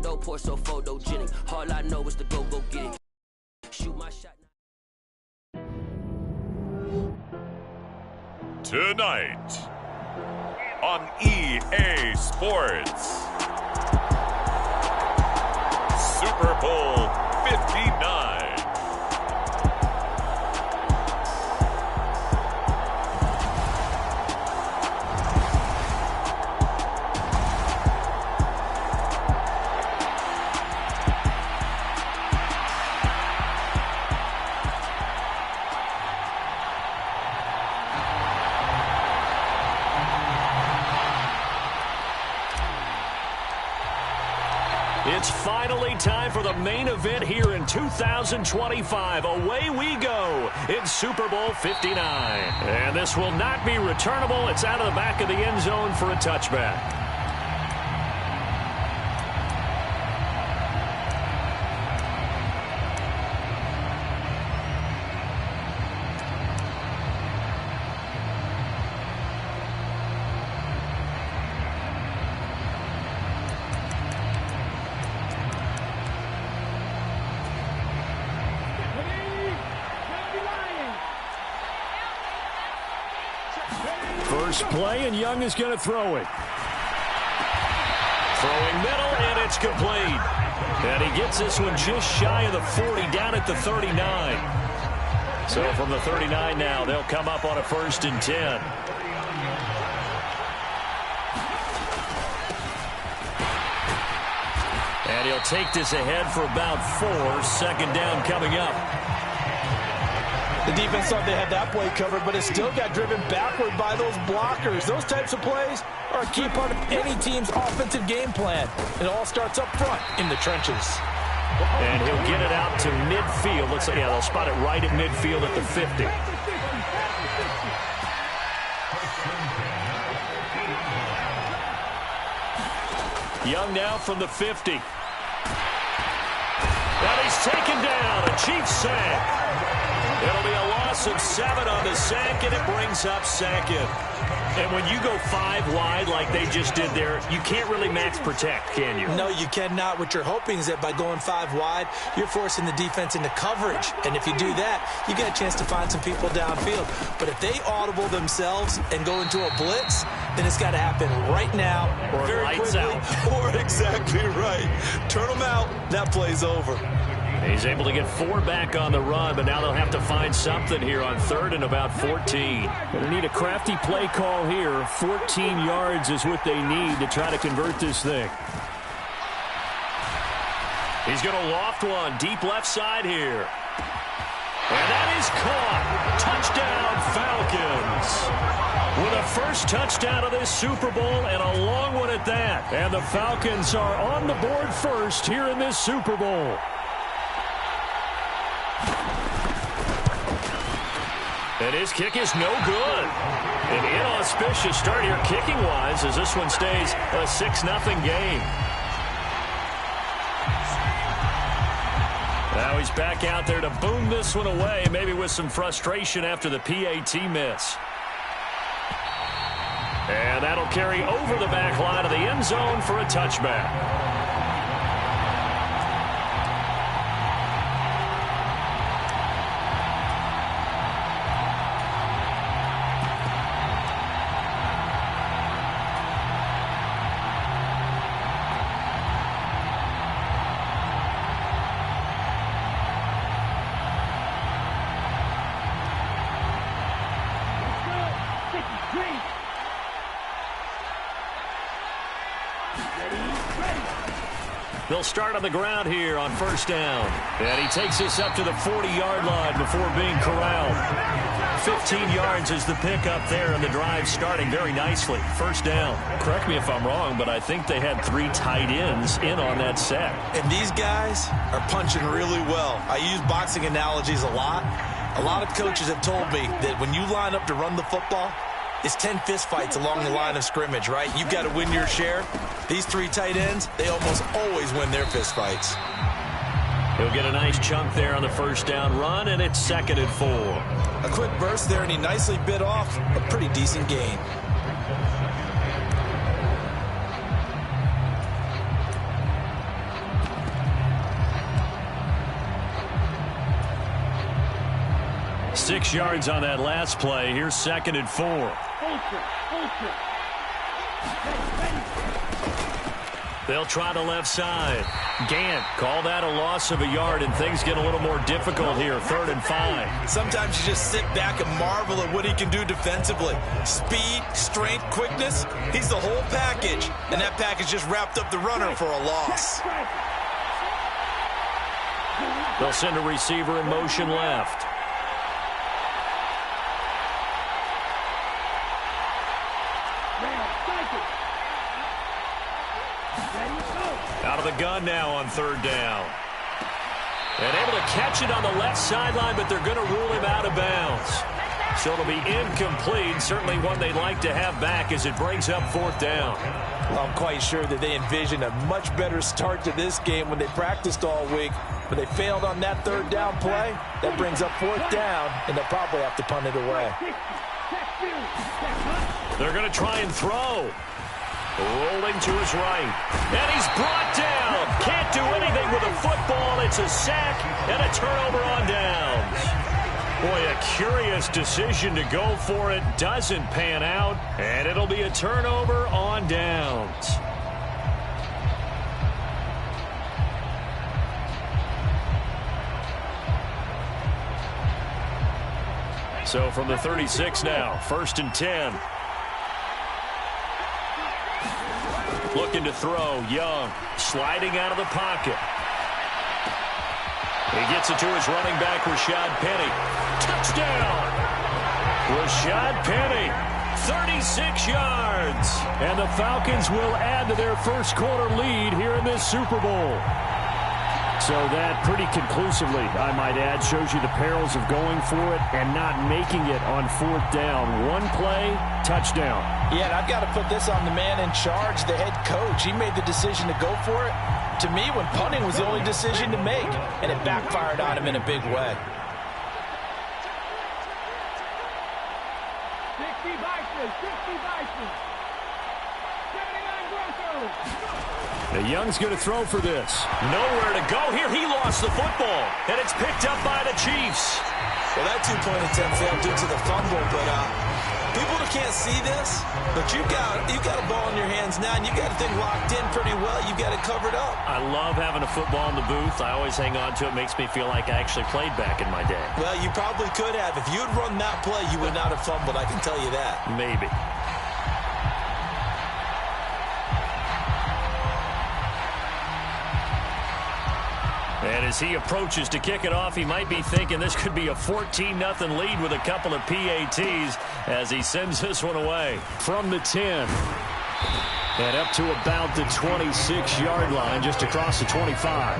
photo, pour so photogenic. All I know is to go get it. Shoot my shot. Tonight on EA Sports, Super Bowl 59. It's finally time for the main event here in 2025. Away we go in Super Bowl 59. And this will not be returnable. It's out of the back of the end zone for a touchback. First play, and Young is going to throw it. Throwing middle, and it's complete. And he gets this one just shy of the 40, down at the 39. So from the 39 now, they'll come up on a 1st and 10. And he'll take this ahead for about 4. 2nd down coming up. The defense thought they had that play covered, but it still got driven backward by those blockers. Those types of plays are a key part of any team's offensive game plan. It all starts up front in the trenches. And he'll get it out to midfield. Looks like, yeah, they'll spot it right at midfield at the 50. Young now from the 50. And he's taken down. A Chiefs sack. It'll be a loss of 7 on the sack, and it brings up 2nd. And when you go 5 wide like they just did there, you can't really max protect, can you? No, you cannot. What you're hoping is that by going 5 wide, you're forcing the defense into coverage. And if you do that, you get a chance to find some people downfield. But if they audible themselves and go into a blitz, then it's got to happen right now, or very lights quickly, out. or exactly right. Turn them out. That play's over. He's able to get 4 back on the run, but now they'll have to find something here on 3rd and about 14. Going to need a crafty play call here. 14 yards is what they need to try to convert this thing. He's going to loft one deep left side here. And that is caught. Touchdown, Falcons. With a first touchdown of this Super Bowl and a long one at that. And the Falcons are on the board first here in this Super Bowl. And his kick is no good. An inauspicious start here kicking-wise as this one stays a 6-0 game. Now he's back out there to boom this one away, maybe with some frustration after the PAT miss. And that'll carry over the back line of the end zone for a touchback. They'll start on the ground here on 1st down. And he takes this up to the 40-yard line before being corralled. 15 yards is the pickup there, and the drive starting very nicely. 1st down. Correct me if I'm wrong, but I think they had 3 tight ends in on that set. And these guys are punching really well. I use boxing analogies a lot. A lot of coaches have told me that when you line up to run the football, it's 10 fistfights along the line of scrimmage, right? You've got to win your share. These 3 tight ends, they almost always win their fistfights. He'll get a nice chunk there on the 1st down run, and it's 2nd and 4. A quick burst there, and he nicely bit off a pretty decent gain. 6 yards on that last play. Here's 2nd and 4. They'll try the left side. Gant, call that a loss of a yard, and things get a little more difficult here. 3rd and 5. Sometimes you just sit back and marvel at what he can do defensively. Speed, strength, quickness, he's the whole package. And that package just wrapped up the runner for a loss. They'll send a receiver in motion left. Out of the gun now on 3rd down. And able to catch it on the left sideline, but they're going to rule him out of bounds. So it'll be incomplete. Certainly one they'd like to have back as it brings up 4th down. Well, I'm quite sure that they envisioned a much better start to this game when they practiced all week. But they failed on that 3rd down play. That brings up 4th down, and they'll probably have to punt it away. They're going to try and throw. Rolling to his right. And he's brought down. Can't do anything with a football. It's a sack and a turnover on downs. Boy, a curious decision to go for it. Doesn't pan out. And it'll be a turnover on downs. So from the 36 now, 1st and 10. Looking to throw, Young, sliding out of the pocket. He gets it to his running back, Rashad Penny. Touchdown! Rashad Penny, 36 yards. And the Falcons will add to their first quarter lead here in this Super Bowl. So that pretty conclusively, I might add, shows you the perils of going for it and not making it on 4th down. One play, touchdown. Yeah, and I've got to put this on the man in charge, the head coach. He made the decision to go for it. To me, when punting was the only decision to make, and it backfired on him in a big way. 60 Vikings, 60 Vikings. 79 Broncos. The Young's going to throw for this. Nowhere to go here. He lost the football, and it's picked up by the Chiefs. Well, that 2-point attempt failed due to the fumble, but people that can't see this, but you've got a ball in your hands now, and you've got the thing locked in pretty well. You've got it covered up. I love having a football in the booth. I always hang on to it. Makes me feel like I actually played back in my day. Well, you probably could have. If you had run that play, you would not have fumbled. I can tell you that. Maybe. And as he approaches to kick it off, he might be thinking this could be a 14-0 lead with a couple of PATs as he sends this one away from the 10. And up to about the 26-yard line, just across the 25.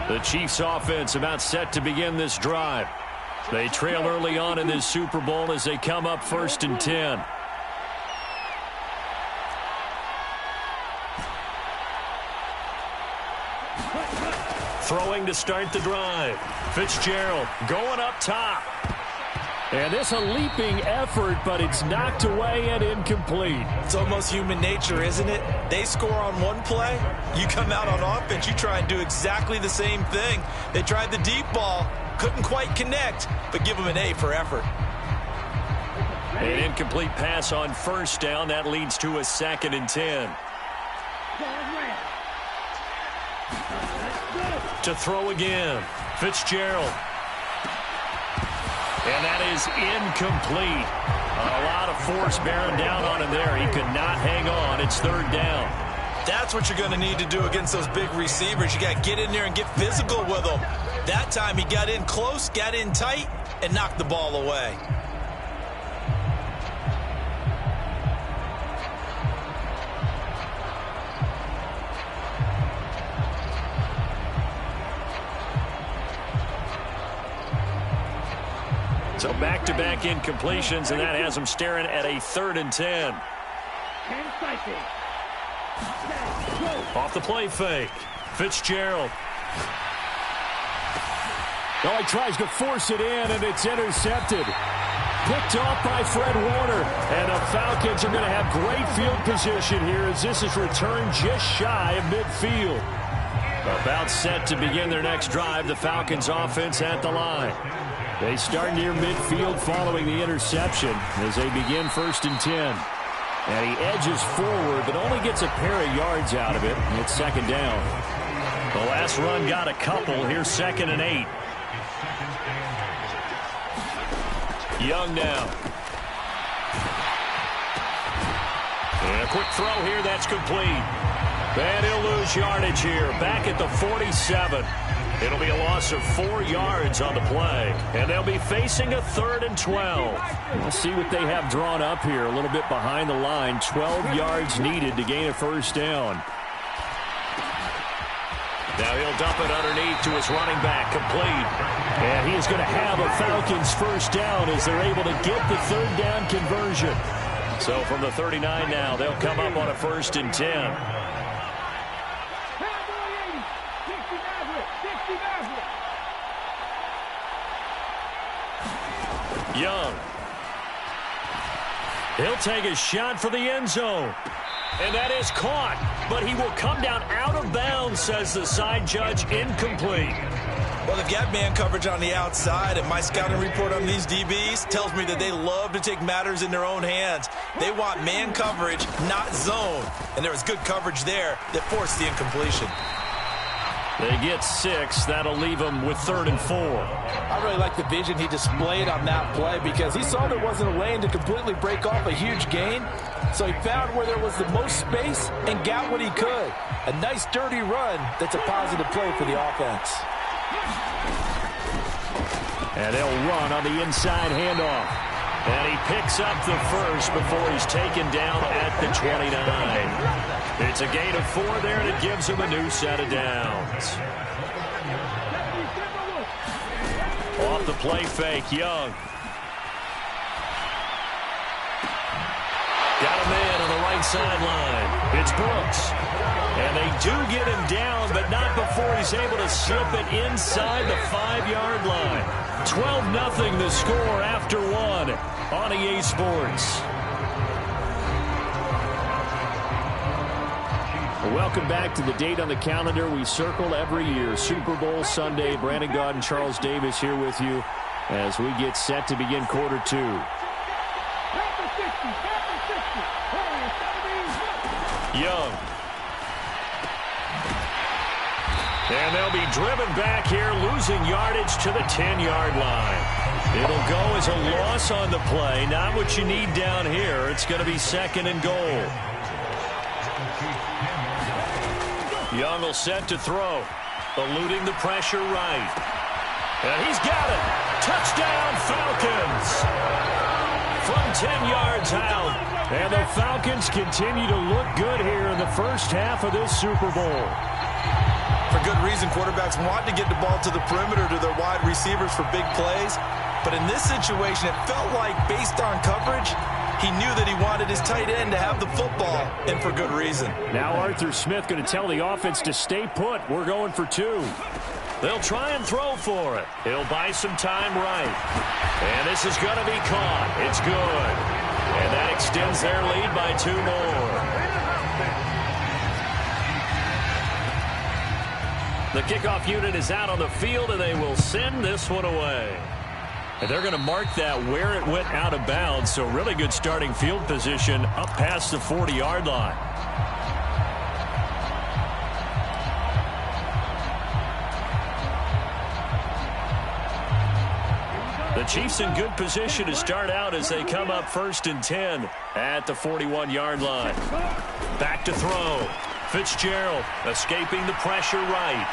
The Chiefs offense about set to begin this drive. They trail early on in this Super Bowl as they come up 1st and 10. Throwing to start the drive. Fitzgerald going up top. And this a leaping effort, but it's knocked away and incomplete. It's almost human nature, isn't it? They score on one play. You come out on offense, you try and do exactly the same thing. They tried the deep ball. Couldn't quite connect, but give them an A for effort. An incomplete pass on 1st down. That leads to a 2nd and 10. To throw again. Fitzgerald. And that is incomplete. A lot of force bearing down on him there. He could not hang on. It's 3rd down. That's what you're going to need to do against those big receivers. You got to get in there and get physical with them. That time he got in close, got in tight, and knocked the ball away. So back-to-back incompletions, and that has him staring at a 3rd and 10. Off the play fake. Fitzgerald. Oh, he tries to force it in, and it's intercepted. picked off by Fred Warner. And the Falcons are going to have great field position here as this is returned just shy of midfield. About set to begin their next drive, the Falcons offense at the line. They start near midfield following the interception as they begin 1st and 10. And he edges forward but only gets a pair of yards out of it. It's 2nd down. The last run got a couple. Here's 2nd and 8. Young now. And a quick throw here that's complete. And he'll lose yardage here. Back at the 47. It'll be a loss of 4 yards on the play. And they'll be facing a 3rd and 12. We'll see what they have drawn up here. A little bit behind the line. 12 yards needed to gain a 1st down. Now he'll dump it underneath to his running back, complete. And he is going to have a Falcons 1st down as they're able to get the 3rd down conversion. So from the 39 now, they'll come up on a 1st and 10. Young. He'll take a shot for the end zone. And that is caught. But he will come down out of bounds, says the side judge. Incomplete. Well, they've got man coverage on the outside, and my scouting report on these DBs tells me that they love to take matters in their own hands. They want man coverage, not zone. And there was good coverage there that forced the incompletion. They get 6. That'll leave them with 3rd and 4. I really like the vision he displayed on that play because he saw there wasn't a lane to completely break off a huge gain. So he found where there was the most space and got what he could. A nice dirty run that's a positive play for the offense. And they'll run on the inside handoff. And he picks up the first before he's taken down at the 29. It's a gain of 4 there, and it gives him a new set of downs. Off the play fake, Young. Got a man on the right sideline. It's Brooks. And they do get him down, but not before he's able to slip it inside the 5-yard line. 12-0 the score after 1 on EA Sports. Welcome back to the date on the calendar we circle every year. Super Bowl Sunday. Brandon Gaud and Charles Davis here with you as we get set to begin quarter 2. Young. And they'll be driven back here, losing yardage to the 10-yard line. It'll go as a loss on the play. Not what you need down here. It's going to be 2nd and goal. Young will set to throw. Eluding the pressure right. And he's got it. Touchdown, Falcons. From 10 yards out. And the Falcons continue to look good here in the first half of this Super Bowl. For good reason, quarterbacks want to get the ball to the perimeter to their wide receivers for big plays. But in this situation, it felt like, based on coverage, he knew that he wanted his tight end to have the football, and for good reason. Now Arthur Smith going to tell the offense to stay put. We're going for 2. They'll try and throw for it. He'll buy some time right. And this is going to be caught. It's good. And that extends their lead by 2 more. The kickoff unit is out on the field, and they will send this one away. And they're going to mark that where it went out of bounds. So really good starting field position up past the 40-yard line. The Chiefs in good position to start out as they come up 1st and 10 at the 41-yard line. Back to throw. Fitzgerald escaping the pressure right.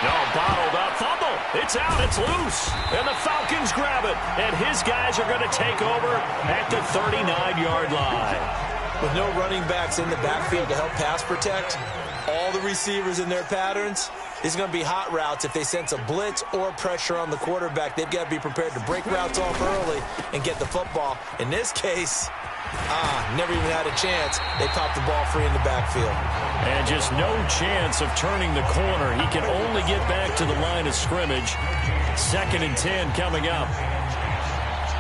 No, bottled up, fumble. It's out, it's loose. And the Falcons grab it. And his guys are going to take over at the 39-yard line. With no running backs in the backfield to help pass protect, all the receivers in their patterns, these are going to be hot routes if they sense a blitz or pressure on the quarterback. They've got to be prepared to break routes off early and get the football. In this case, never even had a chance. They popped the ball free in the backfield. And just no chance of turning the corner. He can only get back to the line of scrimmage. 2nd and 10 coming up.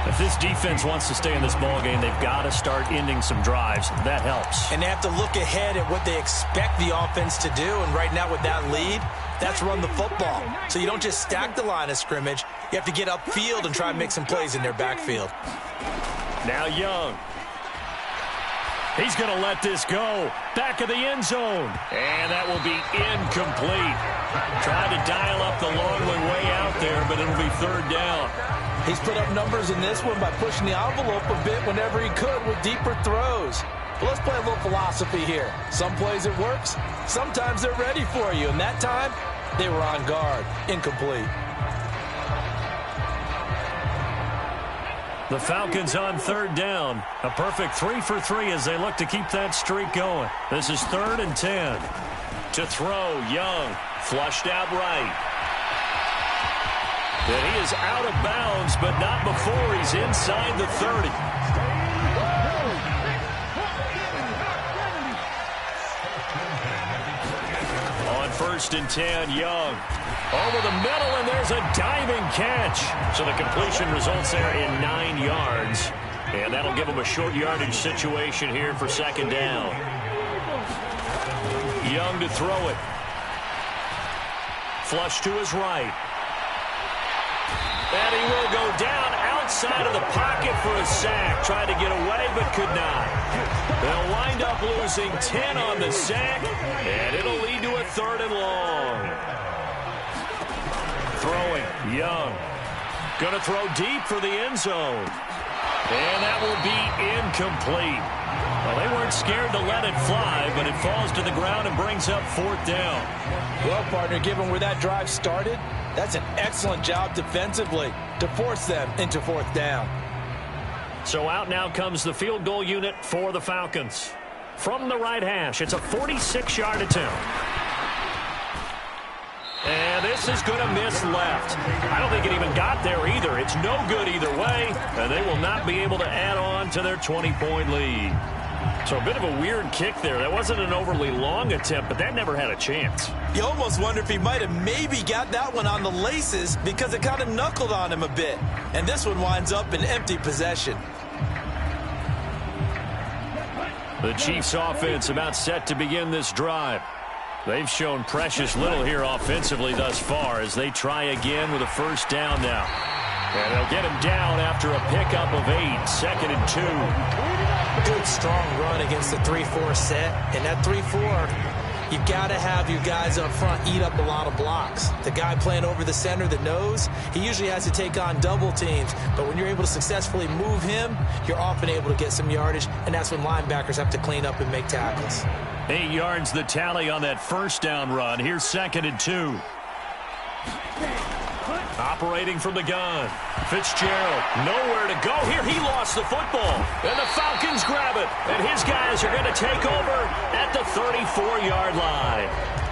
If this defense wants to stay in this ballgame, they've got to start ending some drives. That helps. And they have to look ahead at what they expect the offense to do. And right now with that lead, that's run the football. So you don't just stack the line of scrimmage. You have to get upfield and try and make some plays in their backfield. Now Young. He's going to let this go. Back of the end zone. And that will be incomplete. Tried to dial up the long one way out there, but it'll be third down. He's put up numbers in this one by pushing the envelope a bit whenever he could with deeper throws. But let's play a little philosophy here. Some plays it works. Sometimes they're ready for you. And that time, they were on guard. Incomplete. The Falcons on third down. A perfect 3 for 3 as they look to keep that streak going. This is 3rd and 10. To throw, Young. Flushed out right. And he is out of bounds, but not before he's inside the 30. On 1st and 10, Young. Over the middle, and there's a diving catch. So the completion results there in 9 yards. And that'll give him a short yardage situation here for 2nd down. Young to throw it. Flush to his right. And he will go down outside of the pocket for a sack. Tried to get away, but could not. They'll wind up losing 10 on the sack, and it'll lead to a 3rd and long. Throwing, Young. Going to throw deep for the end zone. And that will be incomplete. Well, they weren't scared to let it fly, but it falls to the ground and brings up 4th down. Well, partner, given where that drive started, that's an excellent job defensively to force them into 4th down. So out now comes the field goal unit for the Falcons. From the right hash, it's a 46-yard attempt. And this is going to miss left. I don't think it even got there either. It's no good either way, and they will not be able to add on to their 20-point lead. So a bit of a weird kick there. That wasn't an overly long attempt, but that never had a chance. You almost wonder if he might have maybe got that one on the laces because it kind of knuckled on him a bit. And this one winds up in empty possession. The Chiefs offense about set to begin this drive. They've shown precious little here offensively thus far as they try again with a 1st down now. And they'll get him down after a pickup of 8, 2nd and 2. Good, strong run against the 3-4 set. And that 3-4, you've got to have your guys up front eat up a lot of blocks. The guy playing over the center that knows, he usually has to take on double teams. But when you're able to successfully move him, you're often able to get some yardage. And that's when linebackers have to clean up and make tackles. 8 yards the tally on that 1st down run. Here's 2nd and 2. Operating from the gun. Fitzgerald, nowhere to go here. He lost the football. And the Falcons grab it. And his guys are going to take over at the 34-yard line.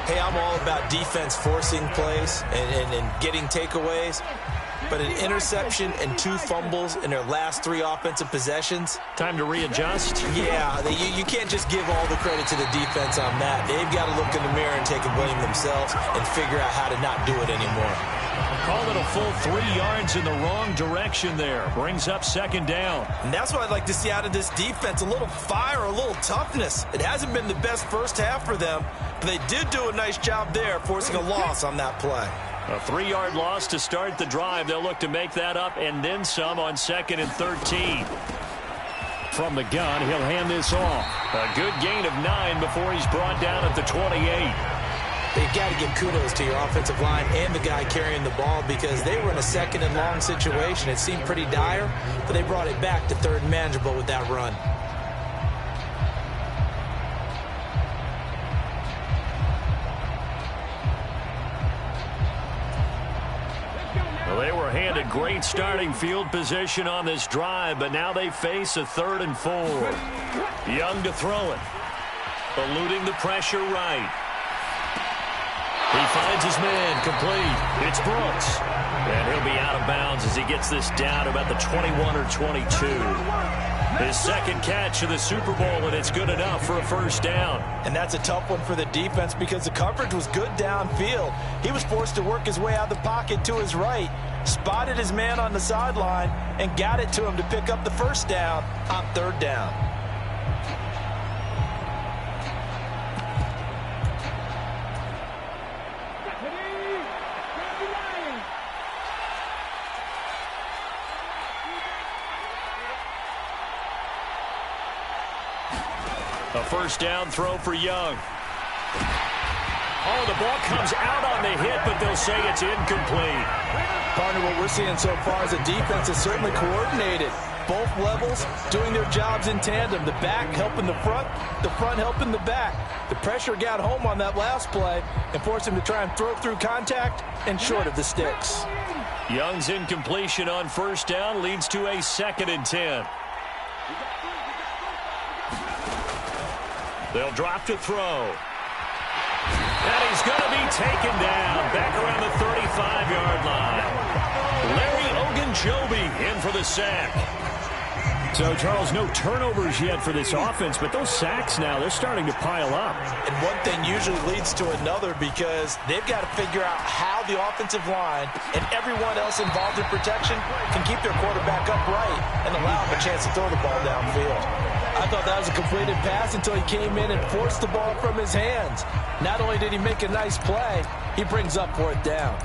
Hey, I'm all about defense forcing plays and getting takeaways. But an interception and 2 fumbles in their last 3 offensive possessions. Time to readjust? Yeah, you can't just give all the credit to the defense on that. They've got to look in the mirror and take a blame themselves and figure out how to not do it anymore. Call it a full 3 yards in the wrong direction there. Brings up 2nd down. And that's what I'd like to see out of this defense. A little fire, a little toughness. It hasn't been the best first half for them, but they did do a nice job there forcing a loss on that play. A 3-yard loss to start the drive. They'll look to make that up and then some on 2nd and 13. From the gun, he'll hand this off. A good gain of 9 before he's brought down at the 28. They've got to give kudos to your offensive line and the guy carrying the ball because they were in a 2nd and long situation. It seemed pretty dire, but they brought it back to 3rd and manageable with that run. Well, they were handed great starting field position on this drive, but now they face a 3rd and 4. Young to throw it. Eluding the pressure right. He finds his man complete. It's Brooks. And he'll be out of bounds as he gets this down about the 21 or 22. His second catch of the Super Bowl, and it's good enough for a first down. And that's a tough one for the defense because the coverage was good downfield. He was forced to work his way out of the pocket to his right, spotted his man on the sideline, and got it to him to pick up the first down on third down. A first down throw for Young. Oh, the ball comes out on the hit, but they'll say it's incomplete. Partner, what we're seeing so far is a defense is certainly coordinated. Both levels doing their jobs in tandem. The back helping the front helping the back. The pressure got home on that last play and forced him to try and throw through contact and short of the sticks. Young's incompletion on first down leads to a 2nd and 10. They'll drop to throw. And he's going to be taken down back around the 35-yard line. Larry Ogunjobi in for the sack. So, Charles, no turnovers yet for this offense, but those sacks now, they're starting to pile up. And one thing usually leads to another because they've got to figure out how the offensive line and everyone else involved in protection can keep their quarterback upright and allow him a chance to throw the ball downfield. I thought that was a completed pass until he came in and forced the ball from his hands. Not only did he make a nice play, he brings up 4th down.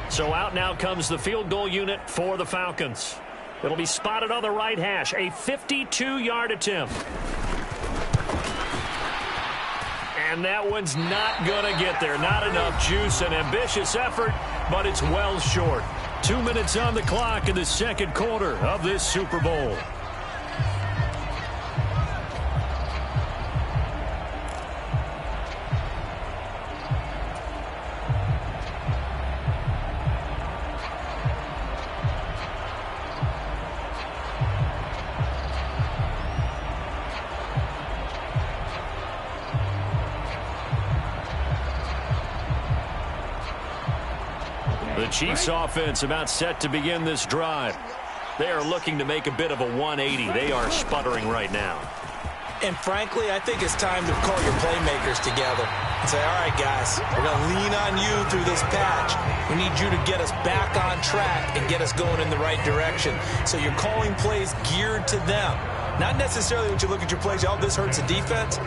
So out now comes the field goal unit for the Falcons. It'll be spotted on the right hash. A 52-yard attempt. And that one's not going to get there. Not enough juice. An ambitious effort, but it's well short. 2 minutes on the clock in the second quarter of this Super Bowl. The Chiefs offense about set to begin this drive. They are looking to make a bit of a 180. They are sputtering right now. And frankly, I think it's time to call your playmakers together and say, all right, guys, we're going to lean on you through this patch. We need you to get us back on track and get us going in the right direction. So you're calling plays geared to them. Not necessarily when you look at your plays, oh, this hurts the defense.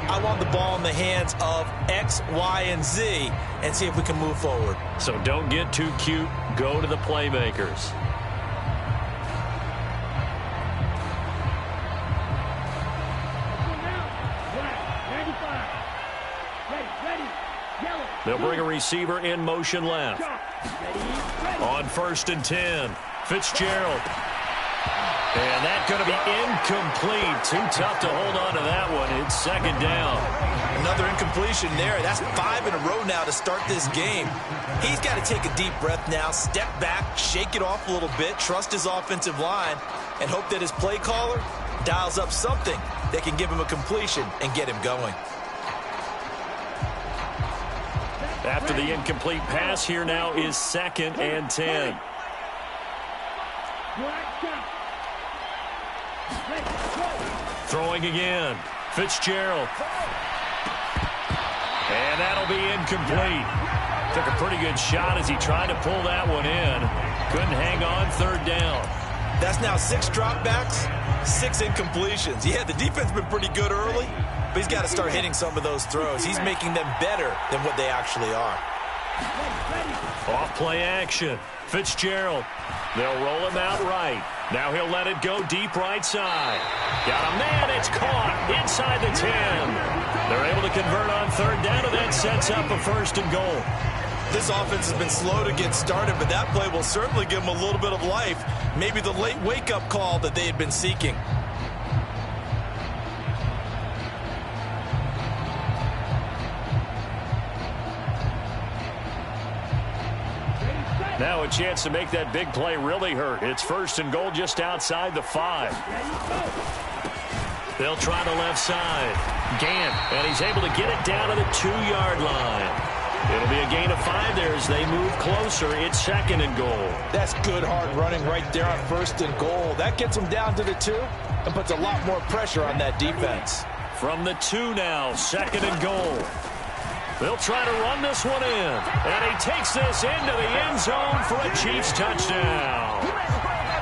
I want the ball in the hands of X, Y, and Z and see if we can move forward. So don't get too cute. Go to the playmakers. They'll bring a receiver in motion left. On 1st and 10, Fitzgerald. And that's going to be incomplete. Too tough to hold on to that one. It's 2nd down. Another incompletion there. That's 5 in a row now to start this game. He's got to take a deep breath now, step back, shake it off a little bit, trust his offensive line, and hope that his play caller dials up something that can give him a completion and get him going. After the incomplete pass, here now is 2nd and 10. Throwing again. Fitzgerald. And that'll be incomplete. Took a pretty good shot as he tried to pull that one in. Couldn't hang on. 3rd down. That's now 6 dropbacks, 6 incompletions. Yeah, the defense has been pretty good early, but he's got to start hitting some of those throws. He's making them better than what they actually are. Off play action. Fitzgerald. They'll roll him out right. Now he'll let it go deep right side. Got a man. It's caught inside the 10. They're able to convert on 3rd down, and that sets up a 1st and goal. This offense has been slow to get started, but that play will certainly give them a little bit of life. Maybe the late wake-up call that they had been seeking. Now a chance to make that big play really hurt. It's 1st and goal just outside the 5. They'll try the left side. Gant, and he's able to get it down to the 2-yard line. It'll be a gain of 5 there as they move closer. It's 2nd and goal. That's good hard running right there on 1st and goal. That gets them down to the 2 and puts a lot more pressure on that defense. From the 2 now, 2nd and goal. They'll try to run this one in. And he takes this into the end zone for a Chiefs touchdown.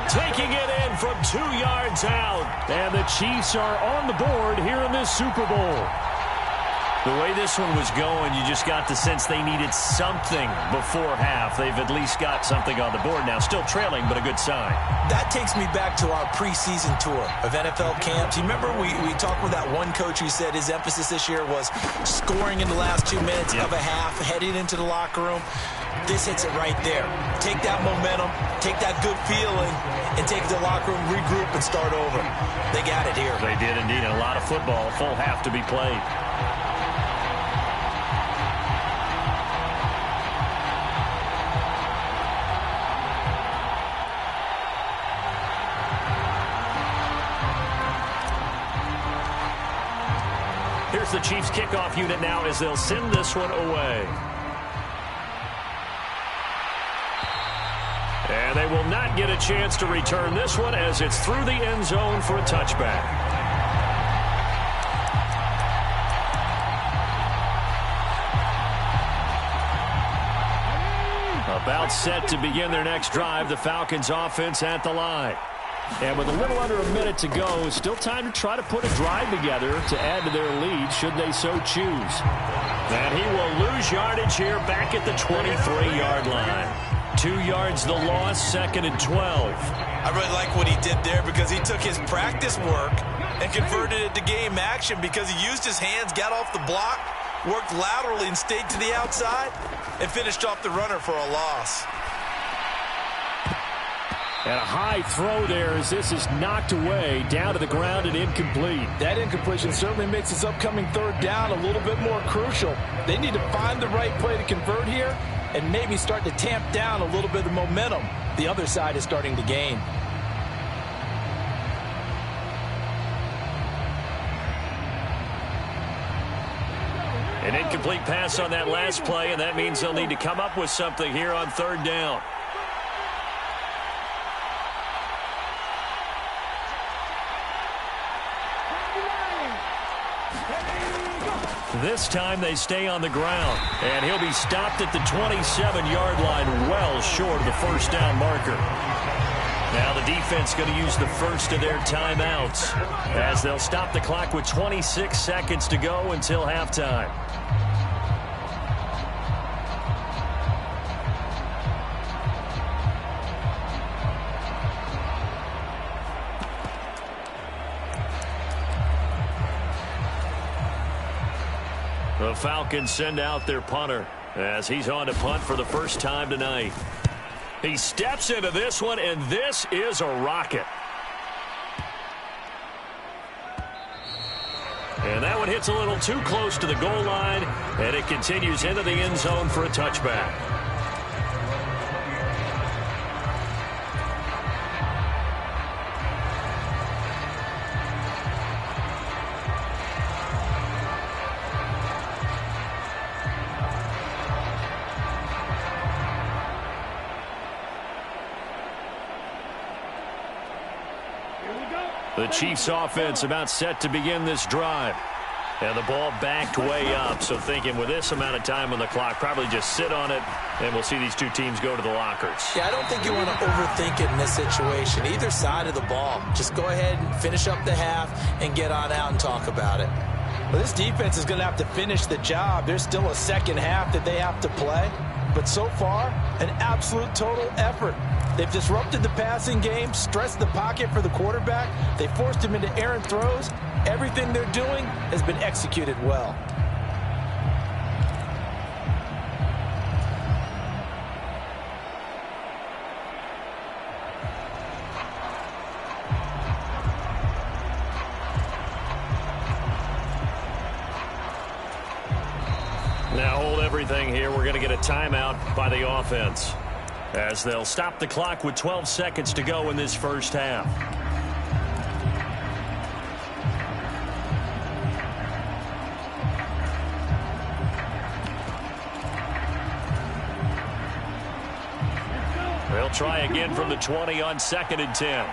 Taking it in from 2 yards out. And the Chiefs are on the board here in this Super Bowl. The way this one was going, you just got the sense they needed something before half. They've at least got something on the board now. Still trailing, but a good sign. That takes me back to our preseason tour of NFL camps. You remember we talked with that one coach who said his emphasis this year was scoring in the last 2 minutes of a half, heading into the locker room. This hits it right there. Take that momentum, take that good feeling, and take it to the locker room, regroup, and start over. They got it here. They did indeed. A lot of football, full half to be played. Here's the Chiefs kickoff unit now as they'll send this one away. And they will not get a chance to return this one as it's through the end zone for a touchback. About set to begin their next drive, the Falcons offense at the line. And with a little under a minute to go, still time to try to put a drive together to add to their lead should they so choose. And he will lose yardage here back at the 23-yard line. 2 yards the loss, 2nd and 12. I really like what he did there because he took his practice work and converted it to game action because he used his hands, got off the block, worked laterally and stayed to the outside, and finished off the runner for a loss. And a high throw there as this is knocked away, down to the ground and incomplete. That incompletion certainly makes this upcoming 3rd down a little bit more crucial. They need to find the right play to convert here and maybe start to tamp down a little bit of the momentum the other side is starting to gain. An incomplete pass on that last play, and that means they'll need to come up with something here on 3rd down. This time they stay on the ground, and he'll be stopped at the 27-yard line, well short of the 1st down marker. Now the defense going to use the first of their timeouts as they'll stop the clock with 26 seconds to go until halftime. The Falcons send out their punter as he's on to punt for the first time tonight. He steps into this one, and this is a rocket. And that one hits a little too close to the goal line, and it continues into the end zone for a touchback. The Chiefs offense about set to begin this drive. And the ball backed way up, so thinking with this amount of time on the clock, probably just sit on it, and we'll see these two teams go to the lockers. Yeah, I don't think you want to overthink it in this situation. Either side of the ball. Just go ahead and finish up the half and get on out and talk about it. Well, this defense is going to have to finish the job. There's still a second half that they have to play. But so far, an absolute total effort. They've disrupted the passing game, stressed the pocket for the quarterback. They forced him into errant throws. Everything they're doing has been executed well. Now hold everything here. We're going to get a timeout by the offense as they'll stop the clock with 12 seconds to go in this first half. try again from the 20 on 2nd and 10.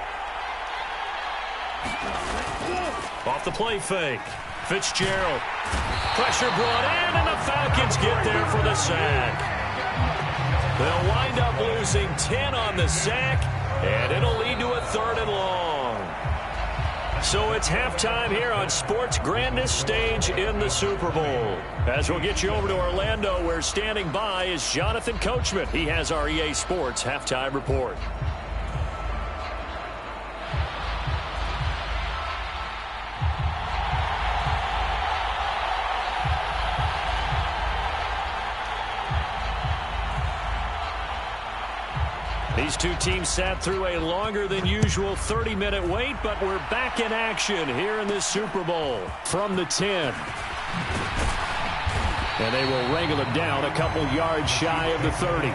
Off the play fake. Fitzgerald. Pressure brought in, and the Falcons get there for the sack. They'll wind up losing 10 on the sack, and it'll lead to a 3rd and long. So it's halftime here on sports' grandest stage in the Super Bowl. As we'll get you over to Orlando, where standing by is Jonathan Coachman. He has our EA Sports halftime report. These two teams sat through a longer than usual 30-minute wait, but we're back in action here in this Super Bowl from the 10. And they will wrangle it down a couple yards shy of the 30.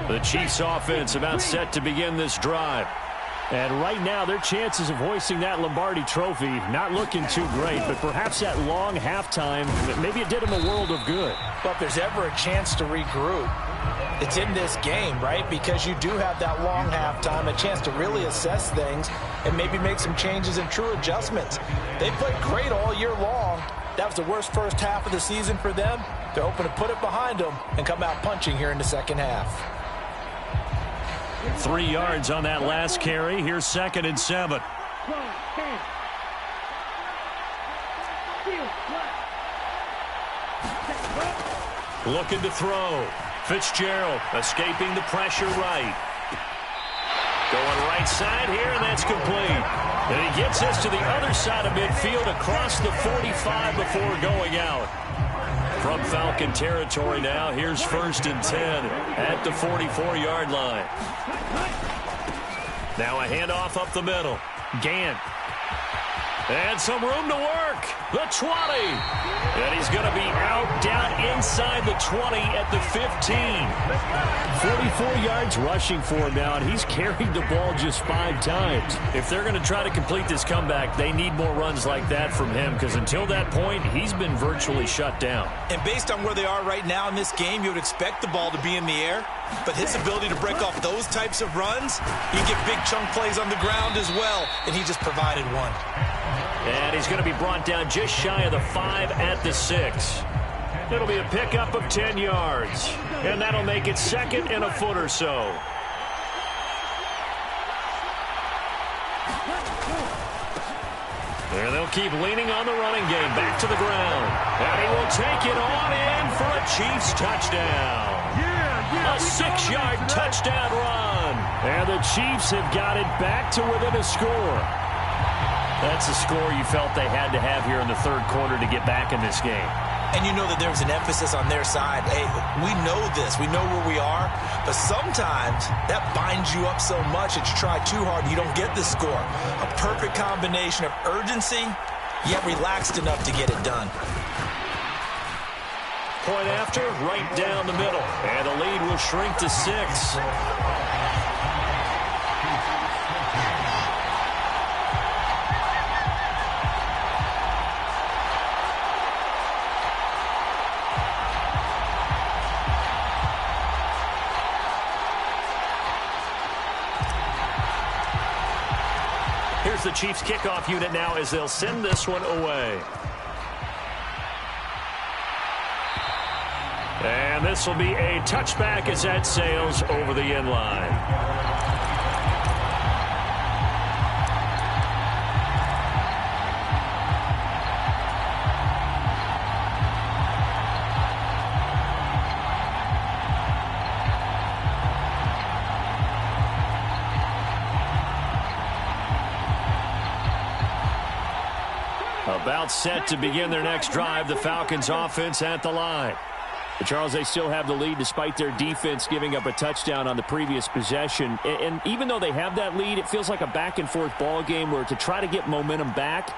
The Chiefs offense about set to begin this drive. And right now, their chances of hoisting that Lombardi trophy not looking too great, but perhaps that long halftime, maybe it did them a world of good. But if there's ever a chance to regroup, it's in this game, right? Because you do have that long halftime, a chance to really assess things and maybe make some changes and true adjustments. They played great all year long. That was the worst first half of the season for them. They're hoping to put it behind them and come out punching here in the second half. 3 yards on that last carry. Here's 2nd and 7. Looking to throw. Fitzgerald escaping the pressure right. Going right side here, and that's complete. And he gets us to the other side of midfield across the 45 before going out. From Falcon territory now, here's 1st and 10 at the 44-yard line. Now a handoff up the middle. Gant. And some room to work. The 20. And he's going to be out down inside the 20 at the 15. 44 yards rushing for him now, and he's carried the ball just 5 times. If they're going to try to complete this comeback, they need more runs like that from him, because until that point, he's been virtually shut down. And based on where they are right now in this game, you would expect the ball to be in the air. But his ability to break off those types of runs, you get big chunk plays on the ground as well, and he just provided one. And he's going to be brought down just shy of the 5 at the 6. It'll be a pickup of 10 yards. And that'll make it 2nd and a foot or so. And they'll keep leaning on the running game. Back to the ground. And he will take it on in for a Chiefs touchdown. A 6-yard touchdown run. And the Chiefs have got it back to within a score. That's a score you felt they had to have here in the 3rd quarter to get back in this game. And you know that there's an emphasis on their side. Hey, we know this. We know where we are. But sometimes that binds you up so much that you try too hard and you don't get the score. A perfect combination of urgency, yet relaxed enough to get it done. Point after, right down the middle. And the lead will shrink to 6. Here's the Chiefs kickoff unit now as they'll send this one away. And this will be a touchback as that sails over the end line. About set to begin their next drive, the Falcons offense at the line. But Charles, they still have the lead despite their defense giving up a touchdown on the previous possession. And even though they have that lead, it feels like a back-and-forth ball game where to try to get momentum back,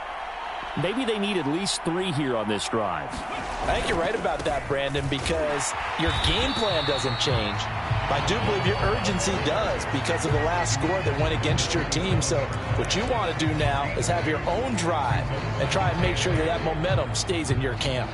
maybe they need at least 3 here on this drive. I think you're right about that, Brandon, because your game plan doesn't change. I do believe your urgency does because of the last score that went against your team. So what you want to do now is have your own drive and try and make sure that that momentum stays in your camp.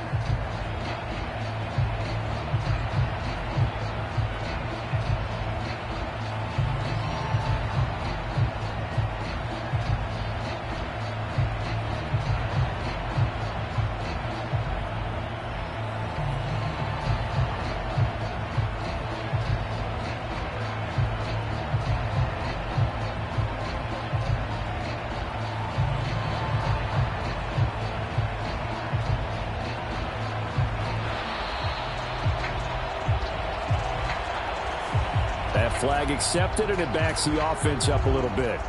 Flag accepted, and it backs the offense up a little bit.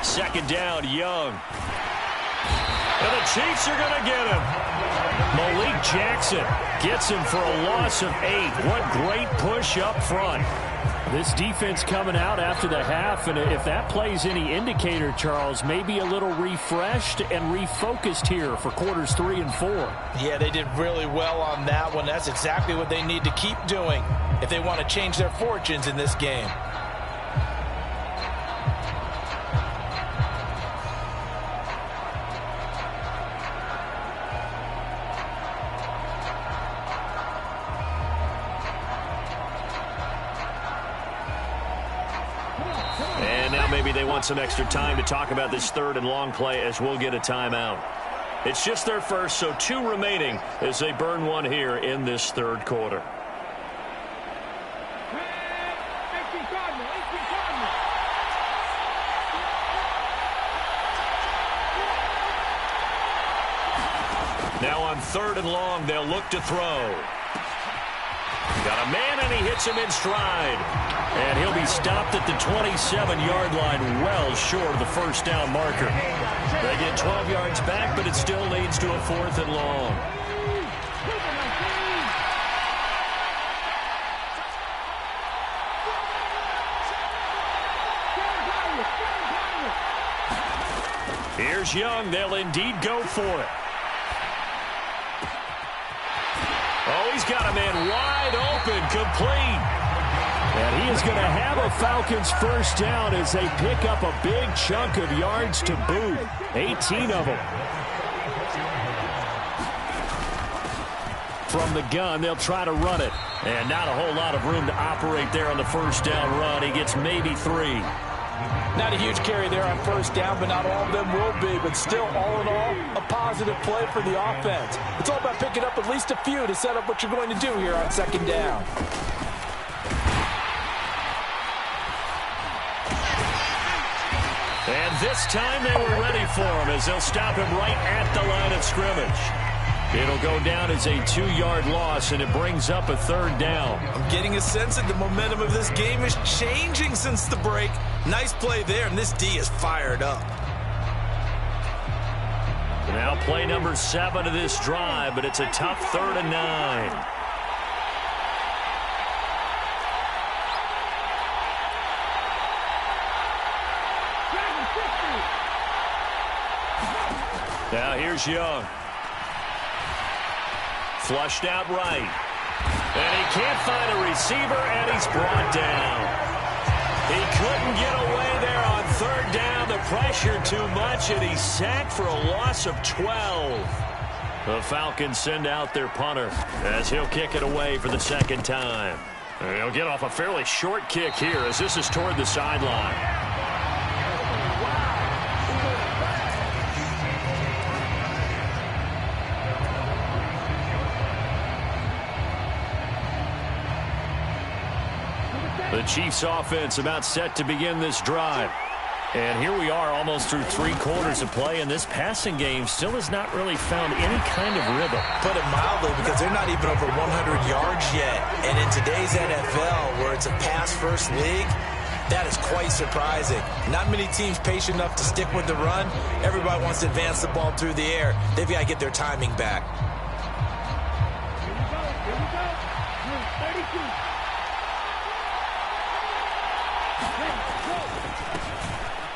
Second down, Young. And the Chiefs are going to get him. Malik Jackson gets him for a loss of 8. What great push up front. This defense coming out after the half, and if that plays any indicator, Charles, maybe a little refreshed and refocused here for quarters 3 and 4. Yeah, they did really well on that one. That's exactly what they need to keep doing if they want to change their fortunes in this game. They want some extra time to talk about this 3rd and long play as we'll get a timeout. It's just their first, so 2 remaining as they burn 1 here in this 3rd quarter. Now on 3rd and long, they'll look to throw. Got a man, and he hits him in stride. And he'll be stopped at the 27-yard line, well short of the first down marker. They get 12 yards back, but it still leads to a 4th and long. Here's Young. They'll indeed go for it. Oh, he's got a man wide open, complete. And he is going to have a Falcons first down as they pick up a big chunk of yards to boot. 18 of them. From the gun, they'll try to run it. And not a whole lot of room to operate there on the first down run. He gets maybe 3. Not a huge carry there on first down, but not all of them will be. But still, all in all, a positive play for the offense. It's all about picking up at least a few to set up what you're going to do here on second down. And this time they were ready for him as they'll stop him right at the line of scrimmage. It'll go down as a 2-yard loss, and it brings up a 3rd down. I'm getting a sense that the momentum of this game is changing since the break. Nice play there, and this D is fired up. Now play number 7 of this drive, but it's a tough 3rd and 9. Now here's Young. Flushed out right. And he can't find a receiver, and he's brought down. He couldn't get away there on 3rd down. The pressure too much, and he's sacked for a loss of 12. The Falcons send out their punter as he'll kick it away for the 2nd time. And he'll get off a fairly short kick here as this is toward the sideline. The Chiefs offense about set to begin this drive. And here we are almost through 3 quarters of play, and this passing game still has not really found any kind of rhythm. Put it mildly, because they're not even over 100 yards yet. And in today's NFL, where it's a pass-first league, that is quite surprising. Not many teams patient enough to stick with the run. Everybody wants to advance the ball through the air. They've got to get their timing back. Here we go. 32.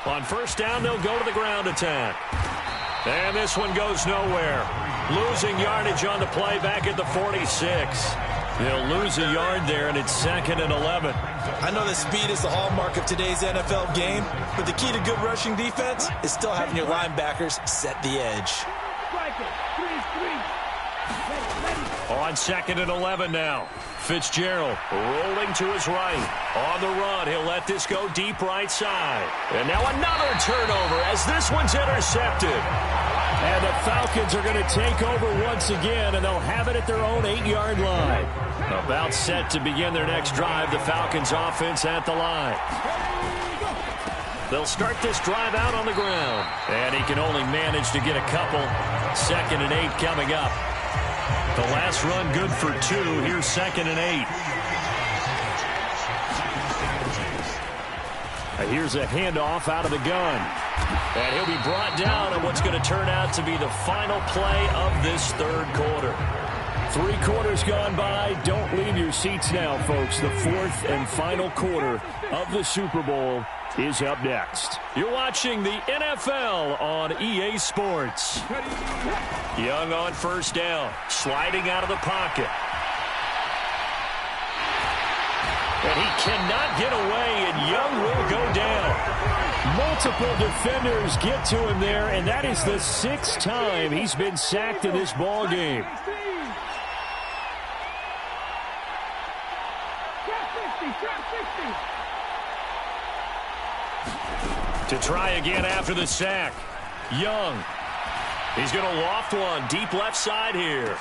On first down, they'll go to the ground attack. And this one goes nowhere. Losing yardage on the play back at the 46. They'll lose a yard there, and it's 2nd and 11. I know that speed is the hallmark of today's NFL game, but the key to good rushing defense is still having your linebackers set the edge. On 2nd and 11 now. Fitzgerald rolling to his right. On the run, he'll let this go deep right side. And now another turnover as this one's intercepted. And the Falcons are going to take over once again, and they'll have it at their own 8-yard line. About set to begin their next drive, the Falcons offense at the line. They'll start this drive out on the ground. And he can only manage to get a couple. 2nd and 8 coming up. The last run good for 2. Here's 2nd and 8. Here's a handoff out of the gun. And he'll be brought down on what's going to turn out to be the final play of this 3rd quarter. 3 quarters gone by. Don't leave your seats now, folks. The 4th and final quarter of the Super Bowl is up next. You're watching the NFL on EA Sports. Young on first down, sliding out of the pocket. And he cannot get away, and Young will go down. Multiple defenders get to him there, and that is the 6th time he's been sacked in this ball game. To try again after the sack. Young. He's going to loft one deep left side here.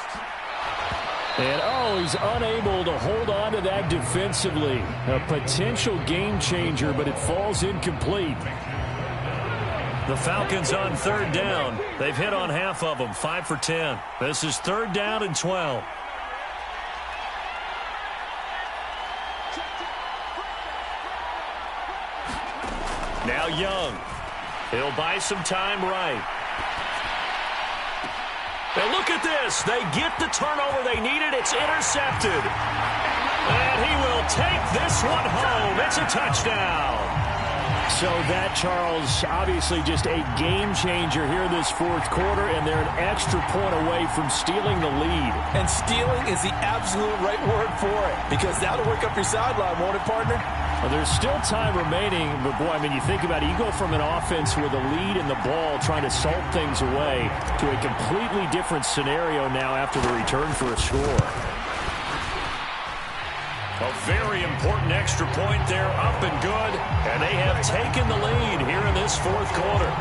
And, he's unable to hold on to that defensively. A potential game changer, but it falls incomplete. The Falcons on 3rd down. They've hit on half of them, 5 for 10. This is 3rd down and 12. Now Young. He'll buy some time right. And look at this. They get the turnover they needed. It's intercepted. And he will take this one home. It's a touchdown. So that, Charles, obviously just a game changer here this 4th quarter, and they're an extra point away from stealing the lead. And stealing is the absolute right word for it, because that'll wake up your sideline, won't it, partner? Well, there's still time remaining, but boy, I mean, you think about it, you go from an offense with a lead in the ball trying to salt things away to a completely different scenario now after the return for a score. A very important extra point there, up and good, and they have taken the lead here in this 4th quarter.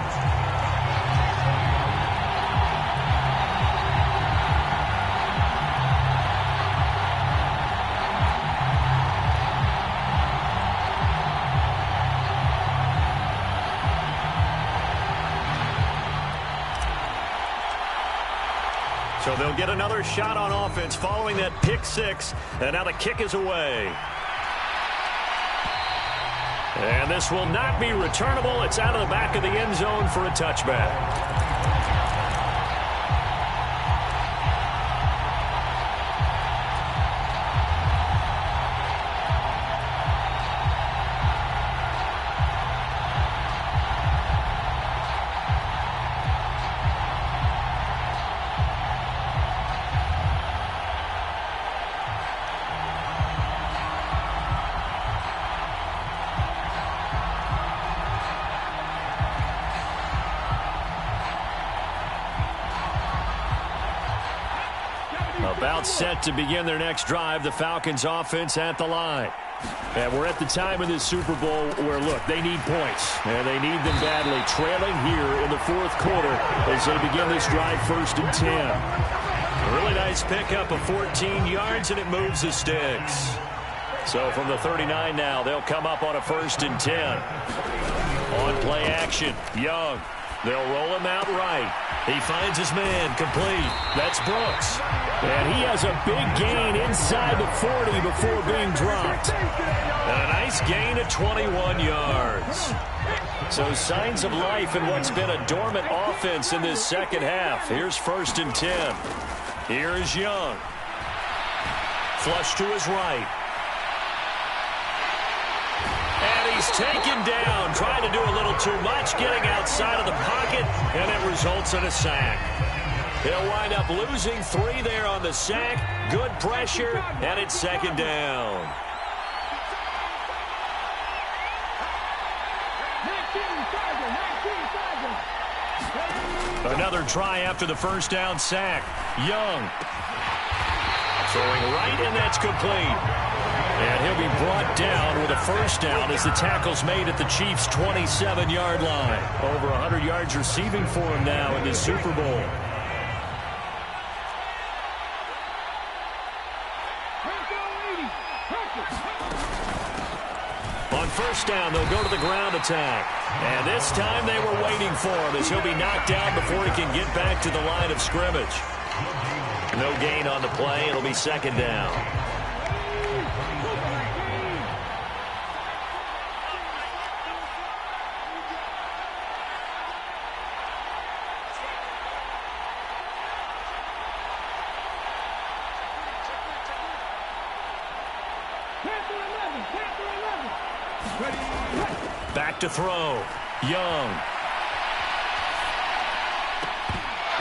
So they'll get another shot on offense following that pick 6. And now the kick is away. And this will not be returnable. It's out of the back of the end zone for a touchback. About set to begin their next drive, the Falcons offense at the line. And we're at the time of this Super Bowl where, look, they need points. And they need them badly. Trailing here in the 4th quarter as they begin this drive 1st and 10. A really nice pickup of 14 yards, and it moves the sticks. So from the 39 now, they'll come up on a 1st and 10. On play action, Young. They'll roll him out right. He finds his man, complete. That's Brooks. And he has a big gain inside the 40 before being dropped. And a nice gain of 21 yards. So signs of life in what's been a dormant offense in this second half. Here's 1st and 10. Here is Young. Flush to his right. And he's taken down, trying to do a little too much, getting outside of the pocket, and it results in a sack. He'll wind up losing 3 there on the sack. Good pressure, and it's 2nd down. Another try after the 1st down sack. Young throwing right, and that's complete. And he'll be brought down with a 1st down as the tackle's made at the Chiefs' 27-yard line. Over 100 yards receiving for him now in this Super Bowl. On 1st down, they'll go to the ground attack. And this time they were waiting for him as he'll be knocked down before he can get back to the line of scrimmage. No gain on the play. It'll be 2nd down. Back to throw. Young.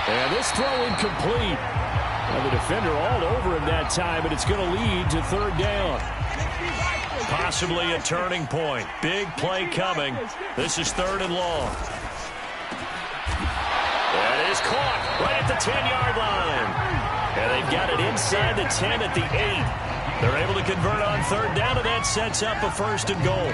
And this throw incomplete. And the defender all over him that time, but it's going to lead to 3rd down. Possibly a turning point. Big play coming. This is 3rd and long. That is caught right at the 10-yard line. And they've got it inside the 10 at the 8. They're able to convert on 3rd down, and that sets up a 1st and goal.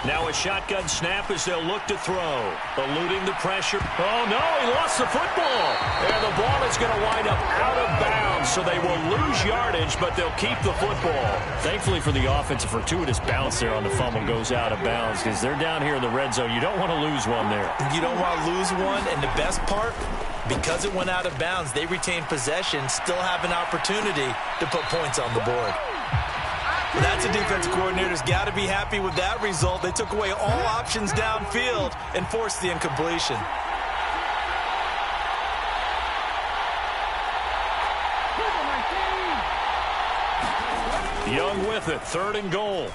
Now a shotgun snap as they'll look to throw. Eluding the pressure. Oh, no, he lost the football. And the ball is going to wind up out of bounds, so they will lose yardage, but they'll keep the football. Thankfully for the offense, a fortuitous bounce there on the fumble goes out of bounds because they're down here in the red zone. You don't want to lose one there. You don't want to lose one, and the best part, because it went out of bounds, they retain possession, still have an opportunity to put points on the board. That's a defensive coordinator's got to be happy with that result. They took away all options downfield and forced the incompletion. Young with it, 3rd and goal.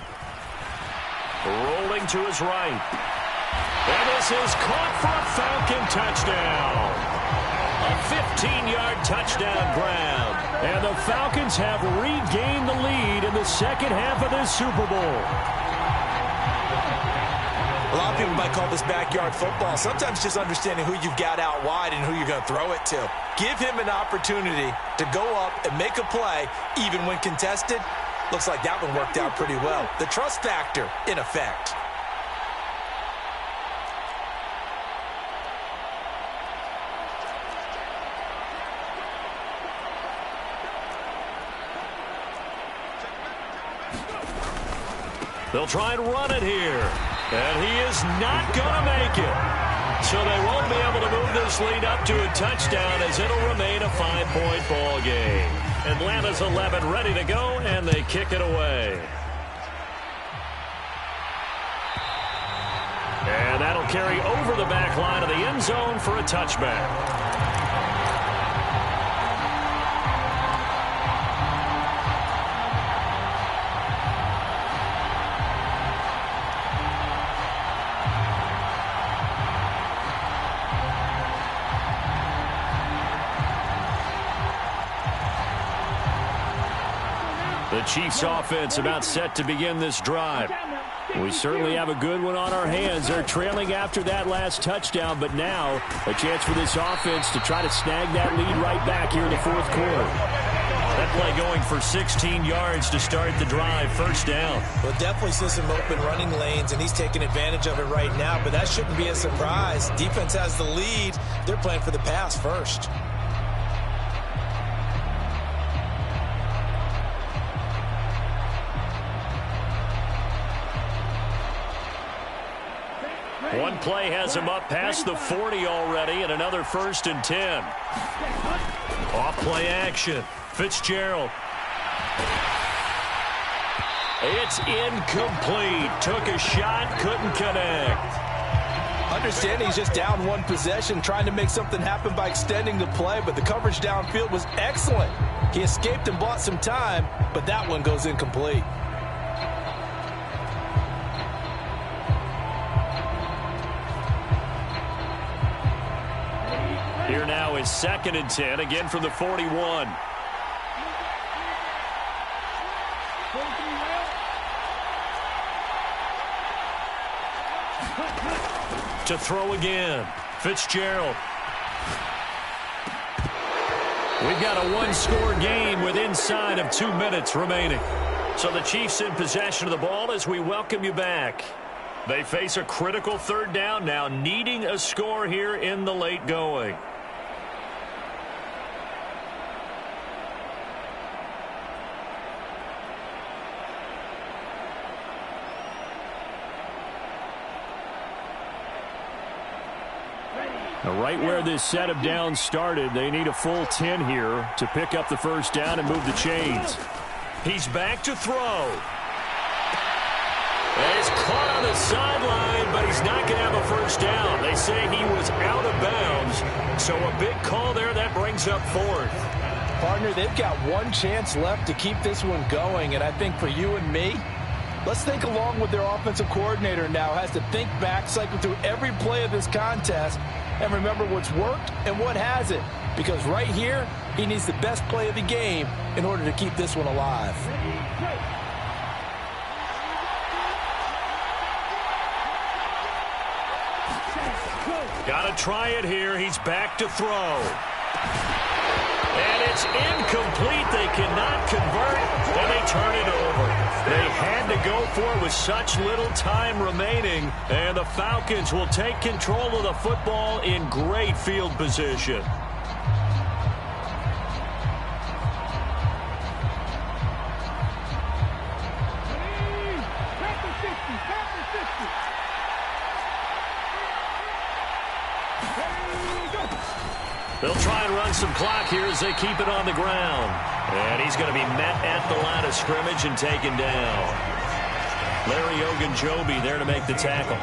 Rolling to his right. And this is caught for a Falcon touchdown. A 15-yard touchdown grab. And the Falcons have regained the lead in the second half of this Super Bowl. A lot of people might call this backyard football. Sometimes just understanding who you've got out wide and who you're going to throw it to. Give him an opportunity to go up and make a play, even when contested. Looks like that one worked out pretty well. The trust factor in effect. They'll try and run it here. And he is not going to make it. So they won't be able to move this lead up to a touchdown as it'll remain a 5-point ball game. Atlanta's 11 ready to go, and they kick it away. And that'll carry over the back line of the end zone for a touchback. The Chiefs offense about set to begin this drive. We certainly have a good one on our hands. They're trailing after that last touchdown, but now a chance for this offense to try to snag that lead right back here in the 4th quarter. That play going for 16 yards to start the drive. First down. Well, definitely see some open running lanes, and he's taking advantage of it right now, but that shouldn't be a surprise. Defense has the lead. They're playing for the pass first. One play has him up past the 40 already, and another 1st and 10. Off play action. Fitzgerald. It's incomplete. Took a shot, couldn't connect. Understand he's just down one possession, trying to make something happen by extending the play, but the coverage downfield was excellent. He escaped and bought some time, but that one goes incomplete. Here now is 2nd and 10, again from the 41. To throw again, Fitzgerald. We've got a one-score game with inside of 2 minutes remaining. So the Chiefs in possession of the ball as we welcome you back. They face a critical 3rd down now, needing a score here in the late going. Right where this set of downs started, they need a full 10 here to pick up the 1st down and move the chains. He's back to throw. And he's caught on the sideline, but he's not going to have a 1st down. They say he was out of bounds, so a big call there that brings up 4th. Partner, they've got one chance left to keep this one going, and I think for you and me, let's think along with their offensive coordinator now. Has to think back, cycle through every play of this contest, and remember what's worked and what hasn't. Because right here, he needs the best play of the game in order to keep this one alive. Got to try it here. He's back to throw. And it's incomplete. They cannot convert, and they turn it over. They had to go for it with such little time remaining, and the Falcons will take control of the football in great field position. They'll try and run some clock here as they keep it on the ground. And he's going to be met at the line of scrimmage and taken down. Larry Ogunjobi there to make the tackle.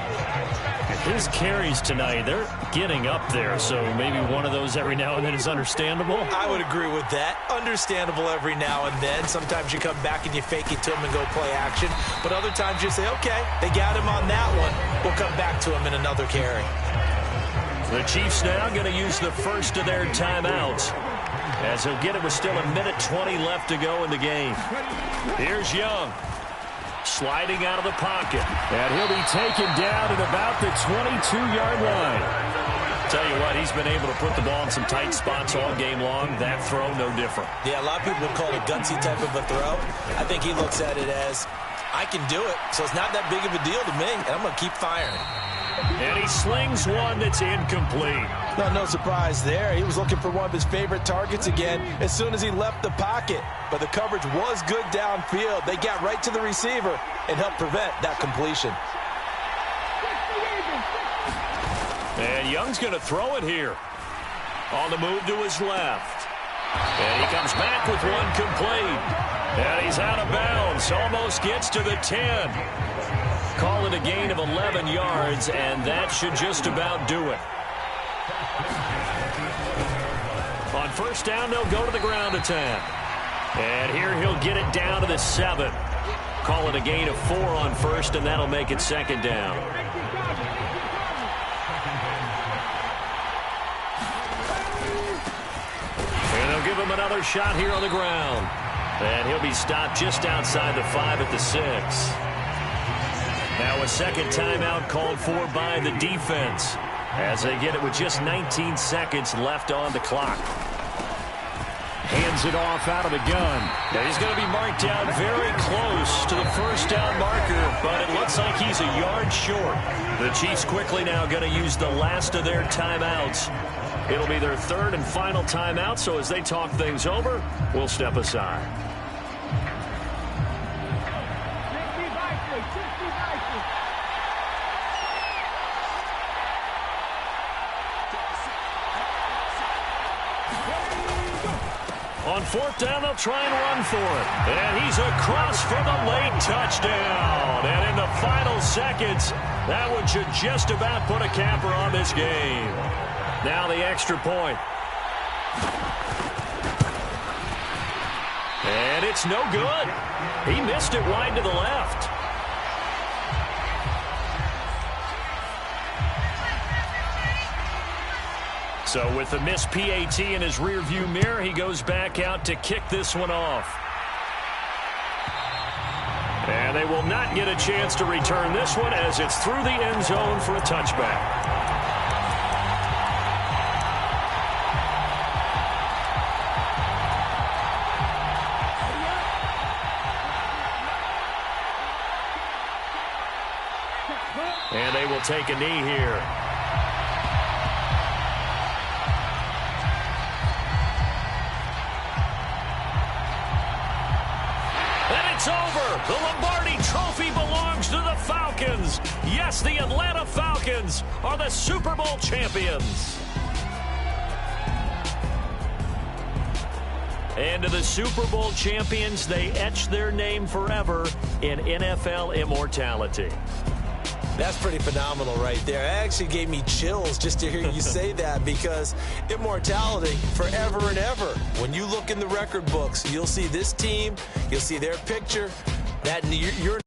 His carries tonight, they're getting up there, so maybe one of those every now and then is understandable. I would agree with that. Understandable every now and then. Sometimes you come back and you fake it to him and go play action. But other times you say, okay, they got him on that one. We'll come back to him in another carry. The Chiefs now going to use the first of their timeouts, as he'll get it with still 1:20 left to go in the game. Here's Young, sliding out of the pocket, and he'll be taken down at about the 22-yard line. Tell you what, he's been able to put the ball in some tight spots all game long. That throw, no different. Yeah, a lot of people would call it a gutsy type of a throw. I think he looks at it as, I can do it, so it's not that big of a deal to me, and I'm going to keep firing. And he slings one that's incomplete. No surprise there. He was looking for one of his favorite targets again as soon as he left the pocket. But the coverage was good downfield. They got right to the receiver and helped prevent that completion. And Young's going to throw it here. On the move to his left. And he comes back with one complete. And he's out of bounds. Almost gets to the 10. Call it a gain of 11 yards, and that should just about do it. On first down, they'll go to the ground attack. And here he'll get it down to the 7. Call it a gain of 4 on first, and that'll make it 2nd down. And they'll give him another shot here on the ground. And he'll be stopped just outside the 5 at the 6. Now a second timeout called for by the defense as they get it with just 19 seconds left on the clock. Hands hands it off out of the gun. And he's going to be marked down very close to the first down marker, but it looks like he's a yard short. The Chiefs quickly now going to use the last of their timeouts. It'll be their third and final timeout, so as they talk things over, we'll step aside. On fourth down, they'll try and run for it. And he's across for the late touchdown. And in the final seconds, that one should just about put a capper on this game. Now the extra point. And it's no good. He missed it wide to the left. So with the missed PAT in his rearview mirror, he goes back out to kick this one off. And they will not get a chance to return this one as it's through the end zone for a touchback. And they will take a knee here. It's over. The Lombardi Trophy belongs to the Falcons. Yes, the Atlanta Falcons are the Super Bowl champions. And to the Super Bowl champions, they etch their name forever in NFL immortality. That's pretty phenomenal right there. It actually gave me chills just to hear you say that, because immortality forever and ever. When you look in the record books, you'll see this team, you'll see their picture, that you're